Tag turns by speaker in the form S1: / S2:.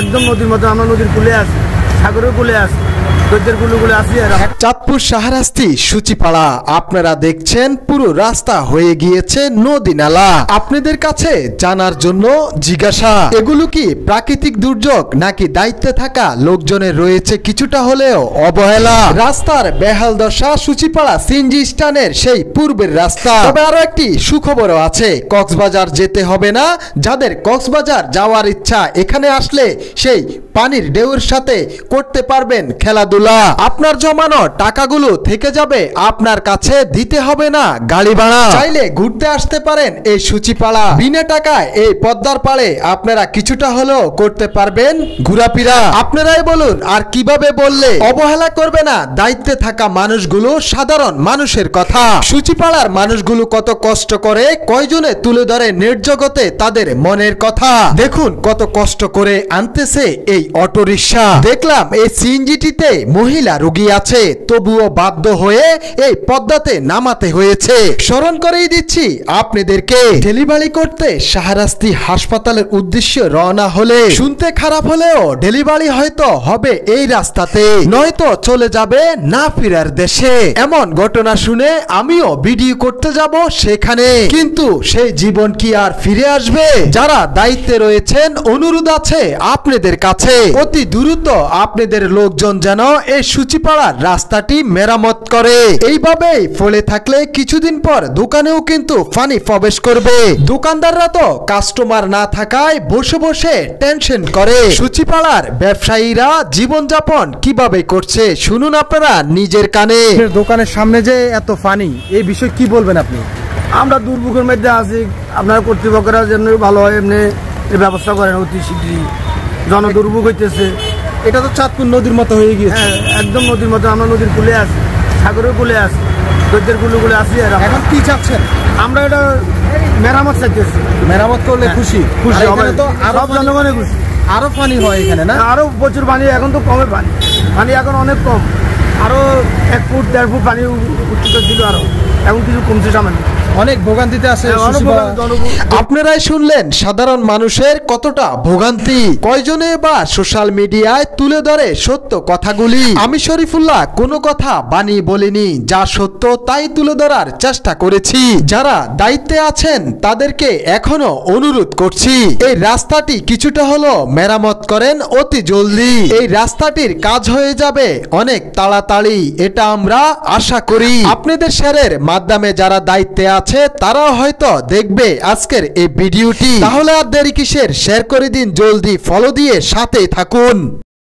S1: একদম নদীর মতো, আমরা নদীর কূলে আছি, সাগরের কূলে আছি,
S2: চাঁদপুর শাহরাস্তি সূচিপাড়া। আপনারা দেখছেন পুরো রাস্তা হয়ে গিয়েছে নদী নালা। আপনাদের কাছে জানার জন্য জিজ্ঞাসা, এগুলো কি প্রাকৃতিক দুর্যোগ নাকি দায়িত্বে থাকা লোকজনের রয়েছে কিছুটা হলেও অবহেলা? রাস্তার বেহাল দশা সূচিপাড়া সিএনজি স্ট্যান্ডের সেই পূর্বের রাস্তা। তবে আরো একটি সুখবরও আছে, কক্সবাজার যেতে হবে না। যাদের কক্সবাজার যাওয়ার ইচ্ছা, এখানে আসলে সেই পানির ঢেউয়ের সাথে করতে পারবেন খেলাধুলা। আপনার জমানো টাকাগুলো থেকে যাবে আপনার কাছে, দিতে হবে না গাড়ি ভাড়া। চাইলে ঘুরতে আসতে পারেন এই সূচিপাড়া। বিনা টাকায় এই পদ্মার পাড়ে আপনারা কিছুটা হলেও করতে পারবেন ঘোরাফেরা। আপনারাই বলুন আর কিভাবে বললে অবহেলা করবে না দায়িত্বে থাকা মানুষগুলো, সাধারণ মানুষের কথা। সূচিপাড়ার মানুষগুলো কত কষ্ট করে, কয়জনে তুলে ধরে নির্জগতে তাদের মনের কথা। দেখুন কত কষ্ট করে আনতেছে এই অটোরিকশা। দেখলাম এই সিএনজিটিতে মহিলা রোগী আছে, তবুও বাধ্য হয়ে এই পদ্মাতে নামাতে হয়েছে। স্মরণ করেই দিচ্ছি আপনাদেরকে, ডেলিভারি করতে শাহরাস্তি হাসপাতালের উদ্দেশ্যে রওনা হলে, শুনতে খারাপ হলেও ডেলিভারি হয়তো হবে এই রাস্তাতে, নয়তো চলে যাবে না ফেরার দেশে। এমন ঘটনা শুনে আমিও ভিডিও করতে যাব সেখানে, কিন্তু সেই জীবন কি আর ফিরে আসবে? যারা দায়িত্বে রয়েছেন, অনুরোধ আছে আপনাদের কাছে, অতি দ্রুত আপনাদের লোকজন যেন এই সূচিপাড়ার রাস্তাটি মেরামত করে। এইভাবেই ফলে থাকলে কিছুদিন পর দোকানেও কিন্তু পানি প্রবেশ করবে। দোকানদাররা তো কাস্টমার না থাকায় বসে বসে টেনশন করে। সূচিপাড়ার ব্যবসায়ীরা জীবনযাপন কিভাবে করছে শুনুন আপনারা নিজের কানে।
S3: দোকানের সামনে যে এত পানি, এই বিষয়ে কি বলবেন আপনি?
S1: আমরা দুর্ভোগের মধ্যে আছি, আপনারা কর্তৃপক্ষরা যেন ভালো হয় এমনি ব্যবস্থা করেন অতি শীঘ্রই। জন দুর্ভোগ হইতেছে।
S3: এটা তো চাঁদপুর নদীর মতো হয়ে গিয়েছে।
S1: হ্যাঁ, একদম নদীর মতো, আমরা নদীর কূলে আছি, সাগরের কূলে আছি, দৈত্যের কূলে আছি।
S3: এখন কি চাচ্ছেন?
S1: আমরা এটা মেরামত চাইতেছি।
S3: মেরামত করলে খুশি
S1: খুশি হবে
S3: তো,
S1: সব জনগণের খুশি।
S3: আরো পানি হয় এখানে না?
S1: আরো প্রচুর পানি, এখন তো কমে পানি এখন অনেক কম। আরো 1 ফুট 1.5 ফুট পানি উচ্চতা ছিল, আরো এখন কিছু কমছে সামান্য।
S3: অনেক ভোগান্তিতে আছে।
S2: আপনারাই শুনলেন সাধারণ মানুষের কতটা ভোগান্তি। কয়জনে বা সোশ্যাল মিডিয়ায় তুলে ধরে সত্য কথাগুলি। আমি শরীফুল্লাহ কোনো কথা বানিয়ে বলিনি, যা সত্য তাই তুলে ধরার চেষ্টা করেছি। যারা দায়িত্বে আছেন তাদেরকে এখনো অনুরোধ করছি, এই রাস্তাটি কিছুটা হলো মেরামত করেন অতি জলদি। এই রাস্তাটির কাজ হয়ে যাবে অনেক তাড়াতাড়ি, এটা আমরা আশা করি। আপনাদের শেয়ারের মাধ্যমে যারা দায়িত্বে আছে তারাও হয়তো দেখবে আজকের এই ভিডিওটি। তাহলে আর দেরি কিসের, শেয়ার করে দিন জলদি, ফলো দিয়ে সাথে থাকুন।